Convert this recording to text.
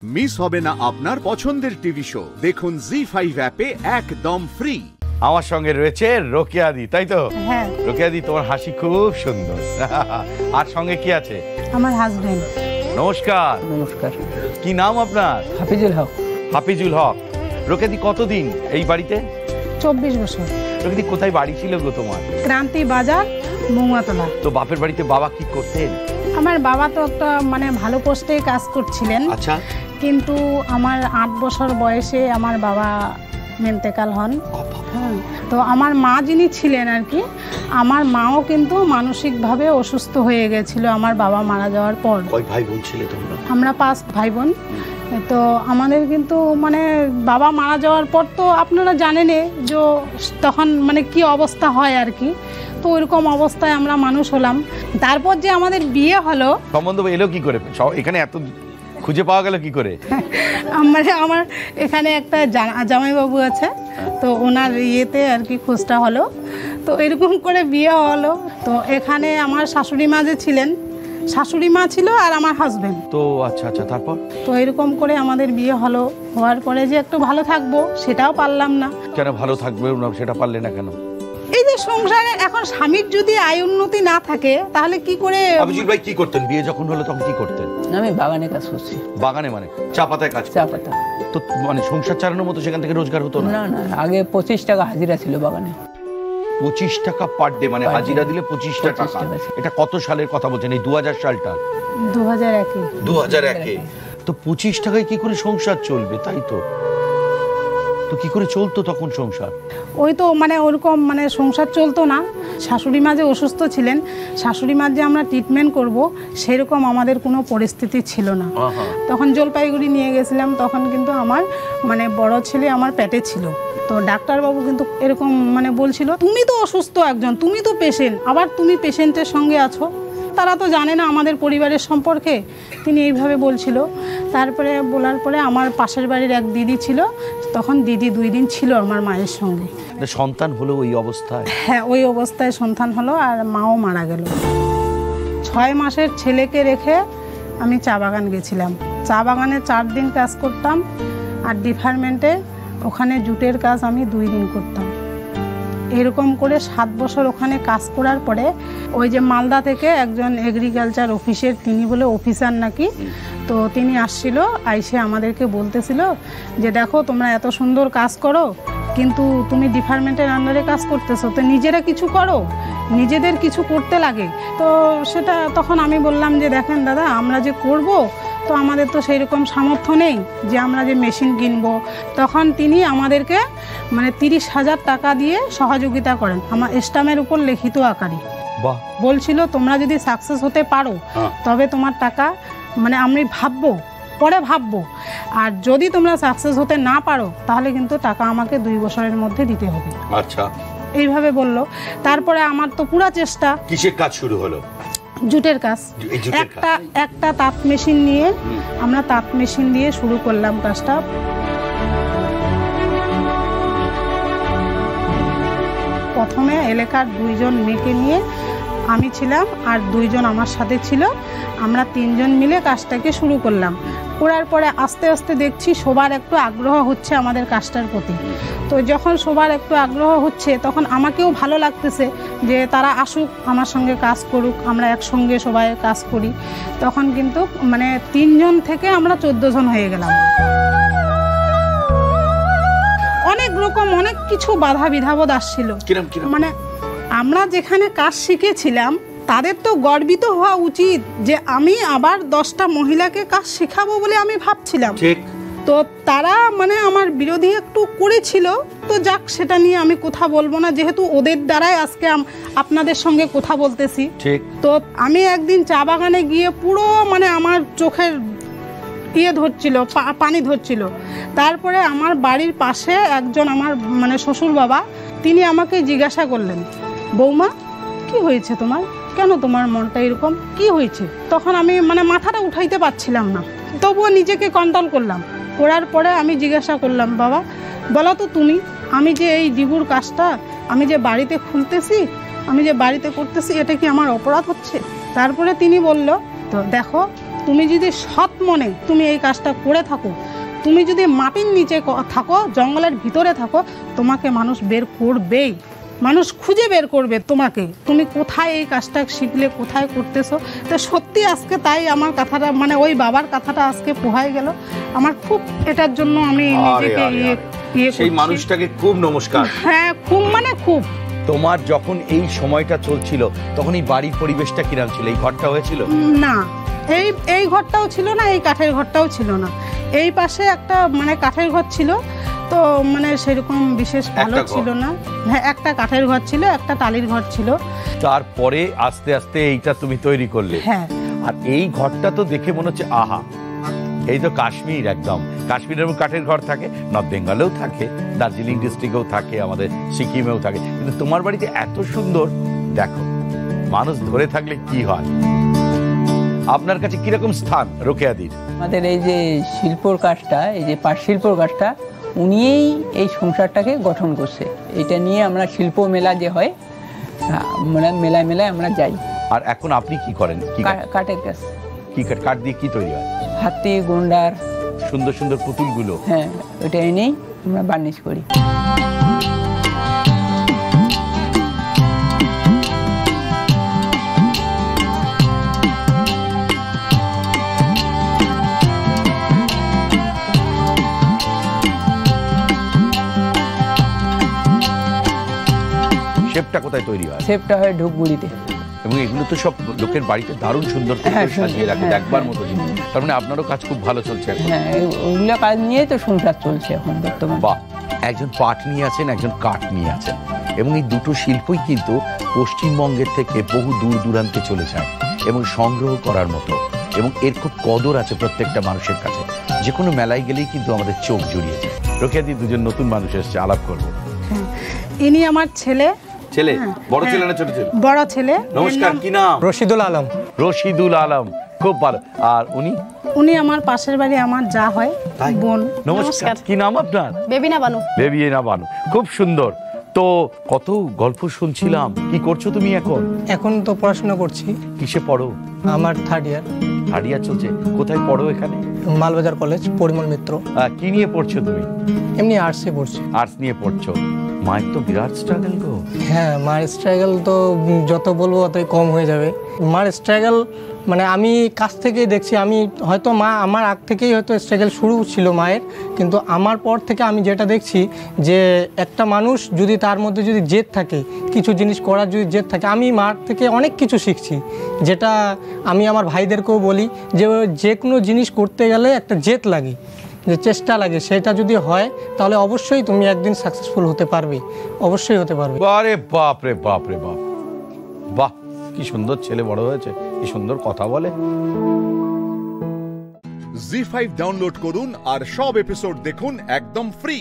Miss হবে না আপনার পছন্দের টিভি শো, দেখুন জি5 অ্যাপে একদম ফ্রি। আমার সঙ্গে রয়েছে রোকেয়া দি, তাই তো? হ্যাঁ। রোকেয়া দি, তোমার হাসি খুব সুন্দর। আর সঙ্গে কি আছে? আমার হাজবেন্ড। নমস্কার। নমস্কার। কি নাম আপনার? হাফিজুল হক। হাফিজুল হক। রোকেয়া দি, কতদিন এই বাড়িতে? 24 বছর। রোকেয়া দি, কোথায় বাড়ি ছিল গো তোমার? ক্রান্তি বাজার, মৌমাতলা। তো বাপের বাড়িতে বাবা কি করতেন? আমার বাবা তো একটা ভালো পোস্টে কাজ করছিলেন। আচ্ছা। কিন্তু আমার 8 বছর বয়সে আমার বাবা মেন্টেকাল হন। তো আমার মা যিনি ছিলেন আর কি, আমার মাও কিন্তু মানসিকভাবে অসুস্থ হয়ে গেছিল আমার বাবা মারা যাওয়ার পর। কয় ভাই বোন ছিলে তোমরা? আমরা 5 ভাই বোন। তো আমাদের কিন্তু বাবা মারা যাওয়ার পর তো আপনারা জানেনই যে তখন কি অবস্থা হয় আর কি। তো ওইরকম অবস্থায় আমরা মানুষ হলাম। তারপর যে আমাদের বিয়ে হলো, সম্বন্ধ এলো কি করে? এখানে এত খুঁজে পাওয়া গেল কি করে? আমার এখানে একটা জামাইবাবু আছে, তো ওনার ইয়েতে আর কি খোঁজটা হলো। তো এরকম করে বিয়ে হলো। তো এখানে আমার শাশুড়ি মা যে ছিলেন, শাশুড়ি মা ছিল আর আমার হাজবেন্ড। তো আচ্ছা আচ্ছা, তারপর? তো এরকম করে আমাদের বিয়ে হলো। হওয়ার পরে যে একটু ভালো থাকবো সেটাও পারলাম না। কেন ভালো থাকবে না সেটা পারলে না কেন? এই যে সংসারে এখন স্বামীর যদি আয় উন্নতি না থাকে তাহলে কি করে? আবিজুল ভাই কি করতেন বিয়ে যখন হলো তখন কি করতেন? আমি বাগানে কাজ করছি। বাগানে চা পাতায় কাজ? চা পাতা। তো সংসার চালানোর মতো সেখান থেকে রোজগার হতো না? না না, আগে 25 টাকা হাজিরা ছিল বাগানে। 25 টাকা পার ডে? হাজিরা দিলে 25 টাকা। এটা কত সালের কথা বলছেন? এই 2000 সালটা? 2001-এ। তো 25 টাকায় কি করে সংসার চলবে? তাই তো। তো কি করে চলতো তখন সংসার? ওই তো ওরকম সংসার চলতো না। শাশুড়ি মা যে অসুস্থ ছিলেন, শাশুড়ি মার যে আমরা ট্রিটমেন্ট করব সেরকম আমাদের কোনো পরিস্থিতি ছিল না। তখন জলপাইগুড়ি নিয়ে গেছিলাম, তখন কিন্তু আমার বড় ছেলে আমার পেটে ছিল। তো ডাক্তারবাবু কিন্তু এরকম বলছিল, তুমি তো অসুস্থ একজন, তুমি তো পেশেন্ট, আবার তুমি পেশেন্টের সঙ্গে আছো। তারা তো জানে না আমাদের পরিবারের সম্পর্কে। তিনি এইভাবে বলছিল। তারপরে বলার পরে আমার পাশের বাড়ির এক দিদি ছিল, তখন দিদি 2 দিন ছিল আমার মায়ের সঙ্গে। সন্তান হলো ওই অবস্থায়? হ্যাঁ, ওই অবস্থায় সন্তান হলো আর মাও মারা গেল। 6 মাসের ছেলেকে রেখে আমি চা বাগান গেছিলাম। চা বাগানে 4 দিন কাজ করতাম, আর ডিপার্টমেন্টে ওখানে জুটের কাজ আমি 2 দিন করতাম। এরকম করে 7 বছর ওখানে কাজ করার পরে ওই যে মালদা থেকে একজন এগ্রিকালচার অফিসের, তিনি বলে অফিসার নাকি, তো তিনি আসছিল, আইসে আমাদেরকে বলতেছিল যে দেখো তোমরা এত সুন্দর কাজ করো, কিন্তু তুমি ডিপার্টমেন্টের আন্ডারে কাজ করতেছো, তো নিজেরা কিছু করো, নিজেদের কিছু করতে লাগে। তো সেটা তখন আমি বললাম যে দেখেন দাদা, আমরা যে করব তো আমাদের তো সেই রকম সামর্থ্য নেই যে আমরা যে মেশিন কিনবো। তখন তিনি আমাদেরকে 30,000 টাকা দিয়ে সহযোগিতা করেন, আমার স্ট্যাম্পের উপর লিখিত আকারে বলছিল তোমরা যদি সাকসেস হতে পারো তবে তোমার টাকা আমি পরে ভাববো, আর যদি তোমরা সাকসেস হতে না পারো তাহলে কিন্তু টাকা আমাকে 2 বছরের মধ্যে দিতে হবে। আচ্ছা, এইভাবে বললো। তারপরে আমার তো পুরো চেষ্টা। কিসের কাজ শুরু হলো? জুটের কাজ। একটা তাঁত মেশিন নিয়ে আমরা তাঁত মেশিন দিয়ে শুরু করলাম কাজটা। প্রথমে এলাকার 2 জন মেয়েকে নিয়ে আমি ছিলাম, আর 2 জন আমার সাথে ছিল, আমরা 3 জন মিলে কাজটাকে শুরু করলাম। করার পরে আস্তে আস্তে দেখছি সবার একটু আগ্রহ হচ্ছে আমাদের কাজটার প্রতি। তো যখন সবার একটু আগ্রহ হচ্ছে তখন আমাকেও ভালো লাগতেছে যে তারা আসুক আমার সঙ্গে কাজ করুক, আমরা একসঙ্গে সবাই কাজ করি। তখন কিন্তু 3 জন থেকে আমরা 14 জন হয়ে গেলাম। অনেক রকম অনেক কিছু বাধা বিধাবোধ আসছিল। আমরা যেখানে কাজ শিখেছিলাম তাদের তো গর্বিত হওয়া উচিত যে আমি আবার 10টা মহিলাকে কাজ শেখাবো বলে আমি ভাবছিলাম। তো তারা আমার বিরোধী একটু করেছিল। তো যাক, সেটা নিয়ে আমি কথা বলবো না, যেহেতু ওদের দ্বারাই আজকে আপনাদের সঙ্গে কথা বলতেছি। তো আমি একদিন চা বাগানে গিয়ে পুরো আমার চোখের ধরছিল, পানি ধরছিল। তারপরে আমার বাড়ির পাশে একজন আমার শ্বশুর বাবা, তিনি আমাকে জিজ্ঞাসা করলেন, বৌমা কি হয়েছে তোমার, কেন তোমার মনটা এরকম, কি হয়েছে? তখন আমি মাথাটা উঠাইতে পারছিলাম না, তবুও নিজেকে কন্ট্রোল করলাম। করার পরে আমি জিজ্ঞাসা করলাম, বাবা বলো তো তুমি, আমি যে এই ডিবুর কাজটা আমি যে বাড়িতে খুলতেছি, আমি যে বাড়িতে করতেছি, এটা কি আমার অপরাধ হচ্ছে? তারপরে তিনি বলল, তো দেখো তুমি যদি সৎ মনে তুমি এই কাজটা করে থাকো, তুমি যদি মাটির নিচে থাকো, জঙ্গলের ভিতরে থাকো, তোমাকে মানুষ বের করবেই, মানুষ খুঁজে বের করবে তোমাকে, তুমি কোথায় এই কাজটা শিখলে, কোথায় করতেছো। তো সত্যি আজকে তাই আমার কথাটা মানে ওই বাবার কথাটা আজকে পোহায় গেল আমার খুব, এটার জন্য আমি নিজেকে সেই মানুষটাকে খুব নমস্কার। হ্যাঁ খুব মানে খুব। তোমার যখন এই সময়টা চলছিল তখন এই বাড়ির পরিবেশটা কিরকম ছিল? এই ঘরটা হয়েছিল না, এই ঘরটাও ছিল না, এই কাঠের ঘরটাও ছিল না, এই পাশে একটা মানে কাঠের ঘর ছিল, তো মানে সেরকম বিশেষ ভালো ছিল না। হ্যাঁ একটা কাঠের ঘর ছিল, একটা টালির ঘর ছিল। তারপরে আস্তে আস্তে এইটা তুমি তৈরি করলে। হ্যাঁ। আর এই ঘরটা তো দেখে মনে হচ্ছে আহা, এই তো কাশ্মীর, একদম কাশ্মীরের কাঠের ঘর থাকে, নর্থ বেঙ্গলেও থাকে, দার্জিলিং ডিস্ট্রিক্টেও থাকে, আমাদের সিকিমেও থাকে, কিন্তু তোমার বাড়িতে এত সুন্দর। দেখো মানুষ ধরে থাকলে কি হয়। আপনার কাছে কিরকম স্থান রোকেয়াদির? আমাদের এই যে শিল্পর কাজটা, এই যে পাট শিল্পর কাজটা, উনিই এই সংসারটাকে গঠন করছে। এটা নিয়ে আমরা শিল্প মেলা যে হয়, মানে মেলায় মেলায় আমরা যাই। আর এখন আপনি কি করেন? কাঠের কাজ। কি কাঠ দিয়ে কি তৈরি হয়? হাতি, গন্ডার, সুন্দর সুন্দর পুতুলগুলো। হ্যাঁ ওটা এনেই আমরা বার্নিশ করি। শেপটা কোথায় তৈরি হয়? শেপটা হয় ধূপগুড়িতে। এবং এগুলো তো সব লোকের বাড়িতে দারুণ সুন্দর করে সাজিয়ে রাখে, দেখবার মতো জিনিস। তার মানে আপনারও কাজ খুব ভালো চলছে এখন। হ্যাঁ ওইগুলো কাজ নিয়েই তো সংসার চলছে এখন বর্তমানে। বাহ, একজন পাট নিয়ে আছেন, একজন কাঠ নিয়ে আছেন, এবং এই দুটো শিল্পই কিন্তু পশ্চিমবঙ্গের থেকে বহু দূর দূরান্তে চলে যায় এবং সংগ্রহ করার মতো, এবং এর খুব কদর আছে প্রত্যেকটা মানুষের কাছে। যে কোনো মেলায় গেলেই কিন্তু আমাদের চোখ জুড়িয়ে যায়। রোকেয়াদি, দুজন নতুন মানুষ এসছে, আলাপ করবো। ইনি আমার ছেলে। ছেলে? বড় ছেলে না ছোট ছেলে? বড় ছেলে। নমস্কার, কি নাম? রশিদুল আলম। রশিদুল আলম, খুব ভালো। আর উনি আমার পাশের বাড়ি, আমার যা হয় বোন। নমস্কার, কি নাম আপনার? বেবিনা বানু। বেবিনা বানু, খুব সুন্দর। তো কত গল্প শুনছিলাম। কি করছো তুমি এখন? এখন তো পড়াশোনা করছি। কিসে পড়ো? আমার থার্ড ইয়ার। থার্ড ইয়ার চলছে। কোথায় পড়ো এখানে? মালবাজার কলেজ, পরিমল মিত্র। কি নিয়ে পড়ছো তুমি? এমনি আর্টসে পড়ছি। আর্টস নিয়ে পড়ছো। মায়ের তো বিরাট স্ট্রাগল গো। হ্যাঁ, মায়ের স্ট্রাগল তো যত বলবো অতই কম হয়ে যাবে। মায়ের স্ট্রাগল মানে আমি কাছ থেকেই দেখছি। আমি হয়তো মা আমার আগ থেকেই হয়তো স্ট্রাগল শুরু ছিল মায়ের, কিন্তু আমার পর থেকে আমি যেটা দেখছি যে একটা মানুষ যদি তার মধ্যে যদি জেদ থাকে, কিছু জিনিস করার যদি জেদ থাকে, আমি মার থেকে অনেক কিছু শিখছি, যেটা আমি আমার ভাইদেরকেও বলি যে কোনো জিনিস করতে গেলে একটা জেদ লাগে, যে চেষ্টা লাগে, সেটা যদি হয় তাহলে অবশ্যই তুমি একদিন সাকসেসফুল হতে পারবে, অবশ্যই হতে পারবে। আরে বাপ রে বাপ রে বাপ, বাহ কি সুন্দর ছেলে বড় হয়েছে, কি সুন্দর কথা বলে। জি5 ডাউনলোড করুন আর সব এপিসোড দেখুন একদম ফ্রি।